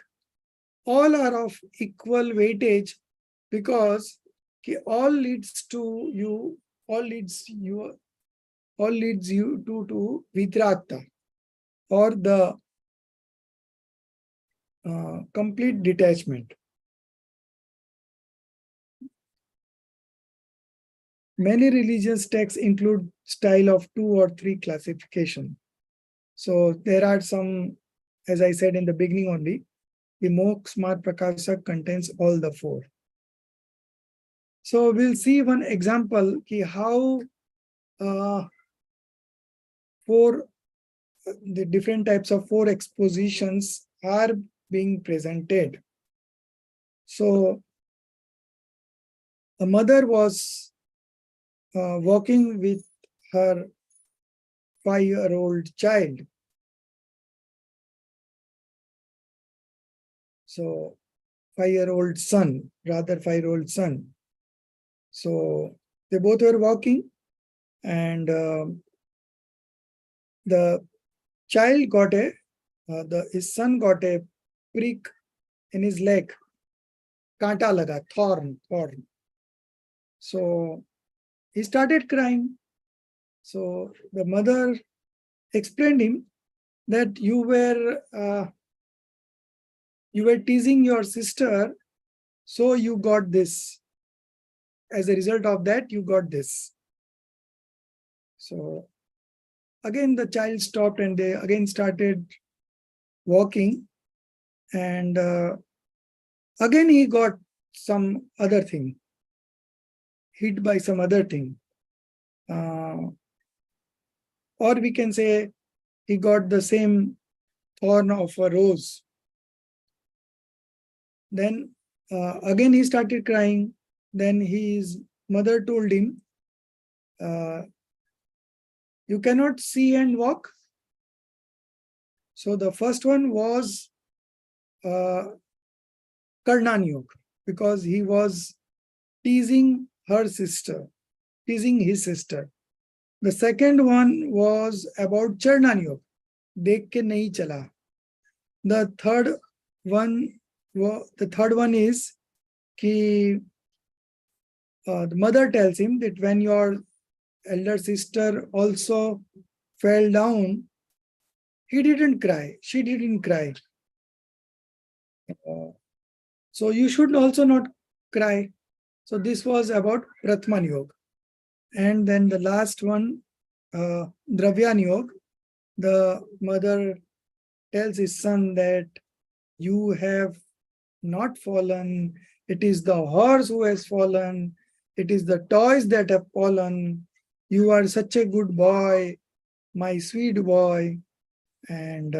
[SPEAKER 1] All are of equal weightage because all leads you to vitratta, or the complete detachment. Many religious texts include style of 2 or 3 classification. So there are some, as I said in the beginning only, the Moksh Smart Prakashak contains all the 4. So we'll see one example ki how the different types of 4 expositions are being presented. So a mother was walking with her 5-year-old child. So 5-year-old son, rather 5-year-old son. So they both were walking, and the child got his son got a prick in his leg. Kanta laga, thorn. So he started crying. So the mother explained him that you were teasing your sister, so you got this. As a result of that, you got this. So again, the child stopped and they again started walking, and again he got some other thing, hit by some other thing. Or we can say he got the same thorn of a rose. Then again he started crying. Then his mother told him, you cannot see and walk. So the first one was Karnan Yoga, because he was teasing his sister. The second one was about Charnan Yoga, dekh ke nahi chala. The third one is ki the mother tells him that when your elder sister also fell down, she didn't cry. So you should also not cry. So this was about Pratman Yoga. And then the last one, Dravyan Yog, the mother tells his son that you have not fallen. It is the horse who has fallen. It is the toys that have fallen. You are such a good boy, my sweet boy. And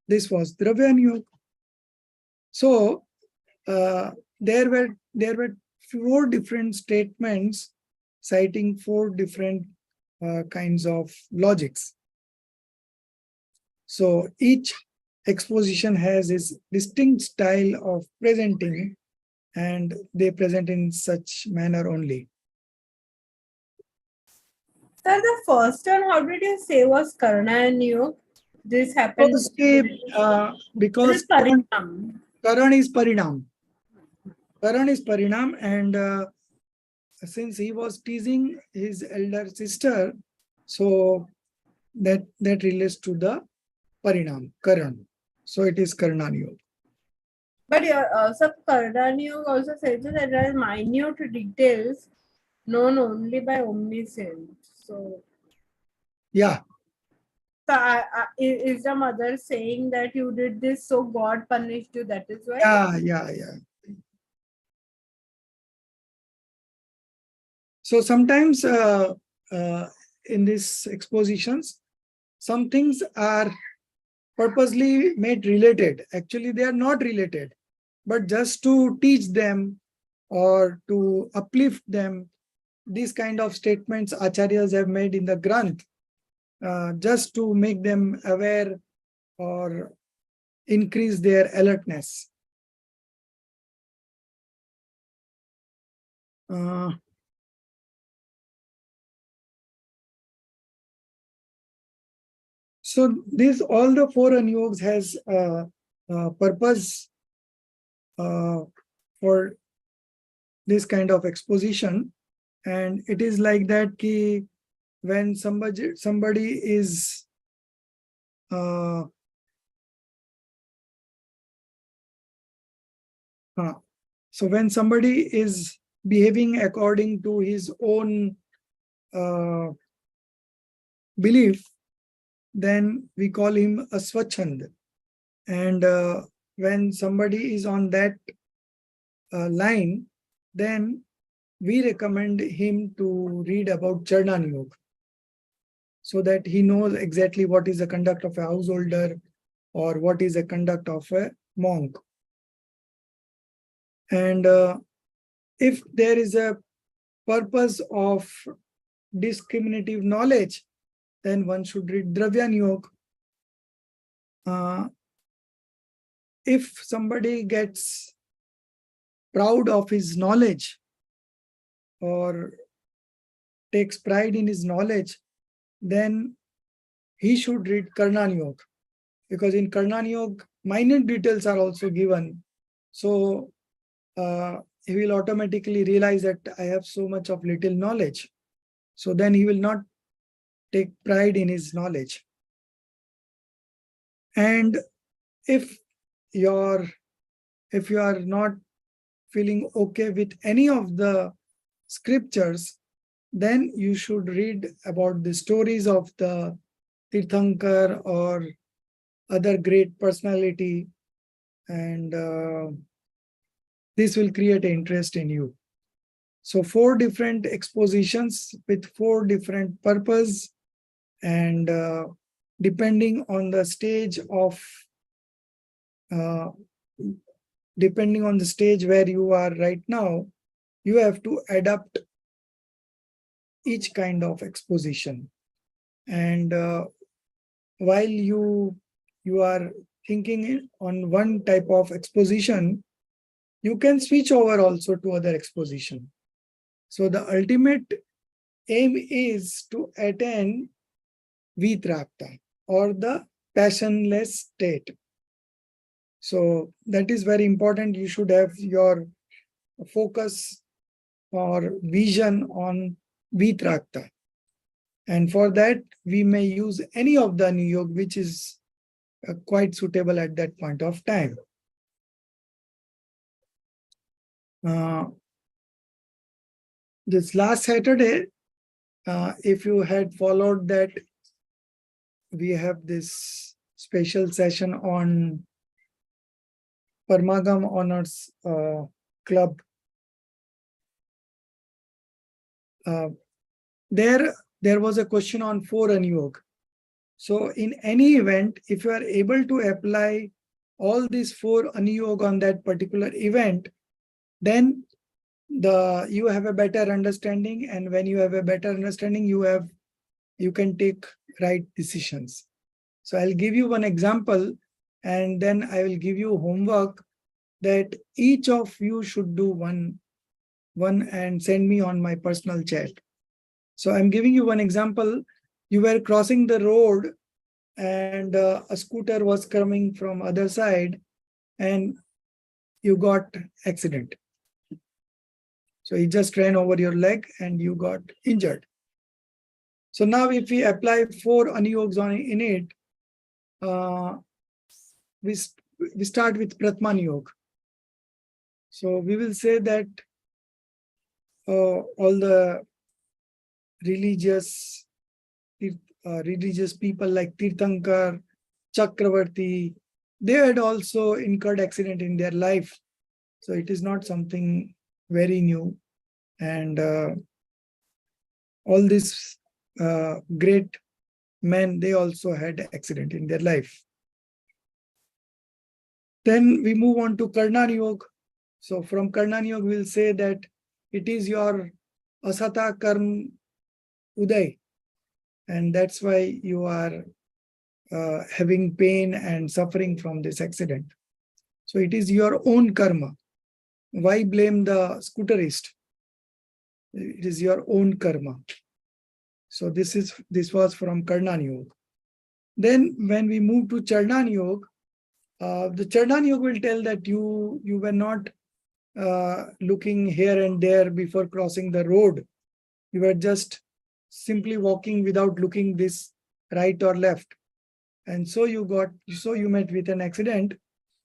[SPEAKER 1] this was Dravyan Yog. So there were 4 different statements citing 4 different kinds of logics. So each exposition has its distinct style of presenting, and they present in such manner only.
[SPEAKER 5] Sir, the first one, how did you say was Karna and you? This happened.
[SPEAKER 1] Because
[SPEAKER 5] This is Parinam.
[SPEAKER 1] Karan is Parinam. Karan is Parinam, and since he was teasing his elder sister, so that relates to the Parinam, Karan. So it is Karnan Yoga.
[SPEAKER 5] But sir, Karna you also said that there are minute details known only by omniscient. So,
[SPEAKER 1] Yeah.
[SPEAKER 5] so is the mother saying that you did this, so God punished you? That is why.
[SPEAKER 1] Yeah. So sometimes in these expositions, some things are purposely made related. Actually, they are not related, but just to teach them or to uplift them. These kind of statements acharyas have made in the Granth, just to make them aware or increase their alertness. So these all the 4 anyogs has purpose for this kind of exposition, and it is like that ki when somebody is so when somebody is behaving according to his own belief, then we call him a swachhand. And when somebody is on that line, then we recommend him to read about Charnan Yoga, so that he knows exactly what is the conduct of a householder or what is the conduct of a monk. And if there is a purpose of discriminative knowledge, then one should read Dravyan Yoga. If somebody gets proud of his knowledge or takes pride in his knowledge, then he should read Karnan Yoga, because in Karnan Yoga, minute details are also given. So he will automatically realize that I have so much of little knowledge. So then he will not take pride in his knowledge. And if you are not feeling okay with any of the scriptures, then you should read about the stories of the Tirthankar or other great personality, and this will create an interest in you. So 4 different expositions with 4 different purpose, and depending on the stage where you are right now, you have to adapt each kind of exposition. And while you are thinking on one type of exposition, you can switch over also to other exposition. So the ultimate aim is to attain vitrakta, or the passionless state. So that is very important. You should have your focus or vision on vitrakta. And for that, we may use any of the New Yoga, which is quite suitable at that point of time. This last Saturday, If you had followed that, we have this special session on Parmagam Honors Club. There was a question on 4 Anuyog. So in any event, if you are able to apply all these 4 Anuyog on that particular event, then you have a better understanding, and when you have a better understanding, you can take right decisions. So I'll give you one example, and then I will give you homework that each of you should do one and send me on my personal chat. So I'm giving you one example. You were crossing the road and a scooter was coming from other side and you got accident. So he just ran over your leg and you got injured. So now if we apply 4 Anuyogs in it, we start with Pratman Yog. So we will say that all the religious people like Tirthankar, Chakravarti, they had also incurred accident in their life. So it is not something very new. And all these great men, they also had accident in their life. Then we move on to Karnan Yog. So from Karnan Yog, we'll say that it is your Asata Karm Uday. And that's why you are having pain and suffering from this accident. So it is your own karma. Why blame the scooterist? It is your own karma. So this was from Karnan Yog. Then when we move to Charnan Yog, the Charnan Yog will tell that you were not looking here and there before crossing the road. You were just simply walking without looking this right or left. And so you met with an accident.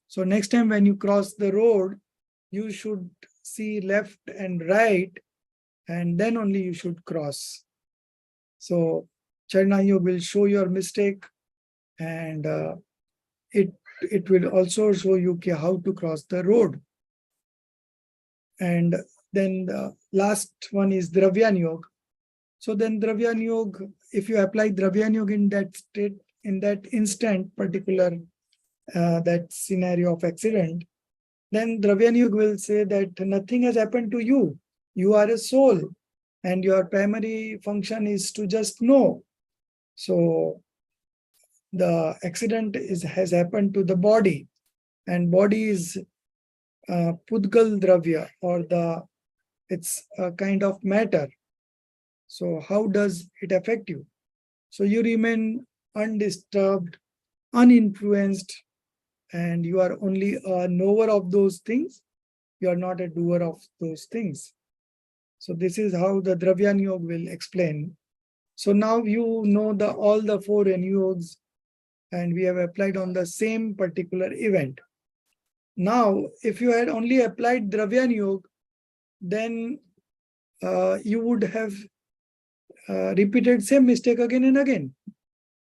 [SPEAKER 1] So next time when you cross the road, you should see left and right, and then only you should cross. So Charna Yoga will show your mistake, and it will also show you how to cross the road. And then the last one is Dravyan Yoga. So then Dravyan Yoga, if you apply Dravyan Yoga in that state, in that instant, particular that scenario of accident, then Dravyan Yoga will say that nothing has happened to you. You are a soul, and your primary function is to just know. So the accident has happened to the body, and body is Pudgal Dravya, or it's a kind of matter. So how does it affect you? So you remain undisturbed, uninfluenced, and you are only a knower of those things. You are not a doer of those things. So this is how the Dravyan Yoga will explain. So now you know all the 4 Yogas, and we have applied on the same particular event. Now, if you had only applied Dravyan Yoga, then you would have repeated same mistake again and again.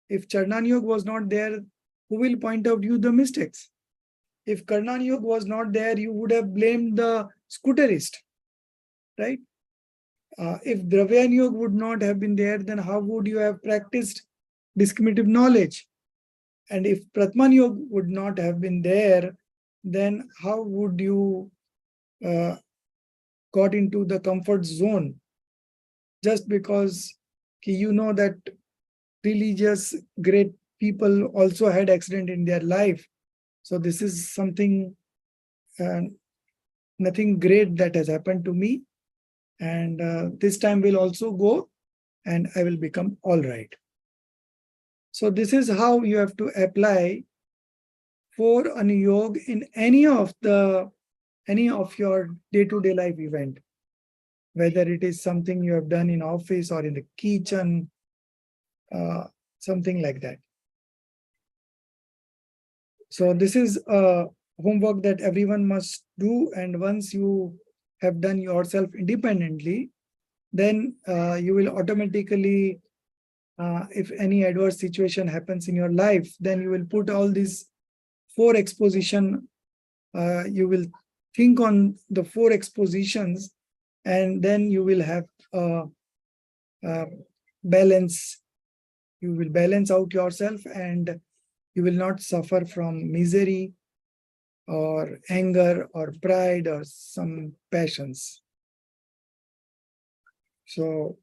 [SPEAKER 1] If Charnan Yoga was not there, who will point out you the mistakes? If Karnan Yoga was not there, you would have blamed the scooterist, right? If Dravyan Yoga would not have been there, then how would you have practiced discriminative knowledge? And if Pratman Yoga would not have been there, then how would you got into the comfort zone? Just because you know that religious great people also had accident in their life. So this is something, nothing great that has happened to me. And this time will also go, and I will become all right. So this is how you have to apply 4 Anuyog in any of your day-to-day life event, whether it is something you have done in office or in the kitchen, something like that. So this is a homework that everyone must do, and once you have done yourself independently, then you will automatically, if any adverse situation happens in your life, then you will put all these 4 exposition, you will think on the 4 expositions, and then you will have balance. You will balance out yourself, and you will not suffer from misery or anger or pride or some passions. So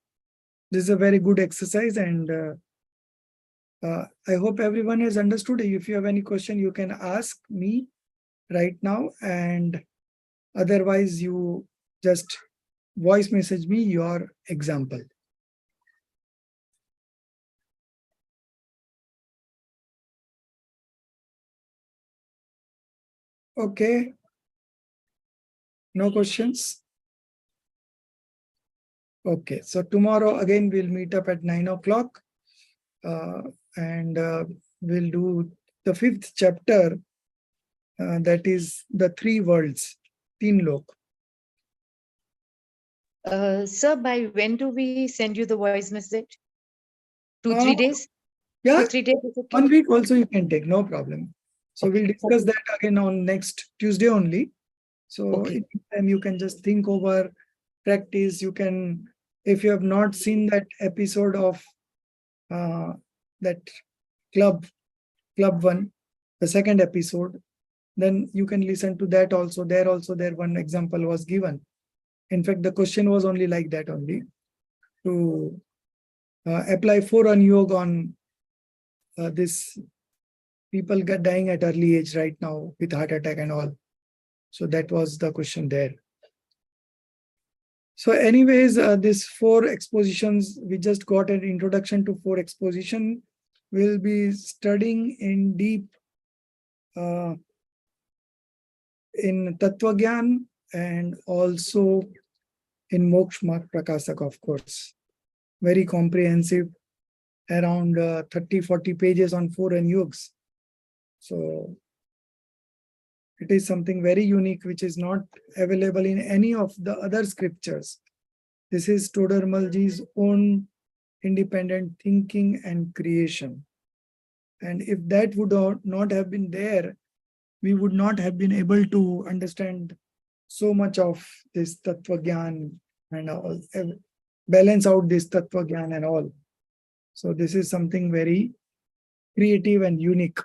[SPEAKER 1] this is a very good exercise, and I hope everyone has understood. If you have any question, you can ask me right now, and otherwise you just voice message me your example. Okay. No questions? Okay, so tomorrow again we'll meet up at 9 o'clock, and we'll do the 5th chapter, that is the 3 worlds, Teen Lok.
[SPEAKER 6] Sir, by when do we send you the voice message? 2-3
[SPEAKER 1] Uh,
[SPEAKER 6] days?
[SPEAKER 1] Yeah,
[SPEAKER 6] 2-3 days is okay?
[SPEAKER 1] 1 week also you can take, no problem. So we'll discuss that again on next Tuesday only. So
[SPEAKER 6] Okay.
[SPEAKER 1] in time you can just think over, practice. You can, if you have not seen that episode of that club 1, the 2nd episode, then you can listen to that also. There one example was given. In fact, the question was only like that only, to apply 4 Anuyog on this people get dying at early age right now with heart attack and all. So that was the question there. So anyways, this 4 expositions, we just got an introduction to 4 exposition. We'll be studying in deep in Tattva Gyan and also in Moksha Marg Prakashak, of course. Very comprehensive, around 30-40 pages on 4 Anuyugs. So it is something very unique, which is not available in any of the other scriptures. This is Todarmalji's own independent thinking and creation. And if that would not have been there, we would not have been able to understand so much of this Tattva Gyan and all, balance out this Tattva Gyan and all. So this is something very creative and unique.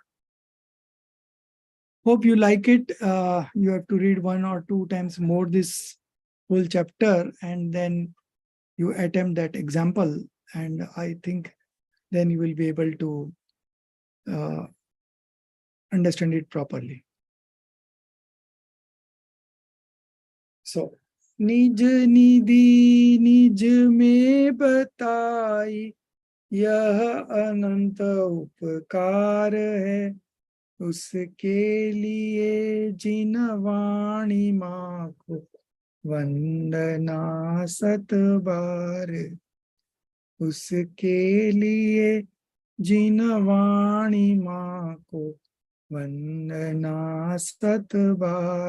[SPEAKER 1] Hope you like it. You have to read 1 or 2 times more this whole chapter, and then you attempt that example. And I think then you will be able to understand it properly. So, निज निधि निज में बताई, यह अनंत उपकार है, उसके लिए जिन वाणी माँ को वंदना 7 बार, उसके लिए जिन वाणी माँ को वंदना 7 बार।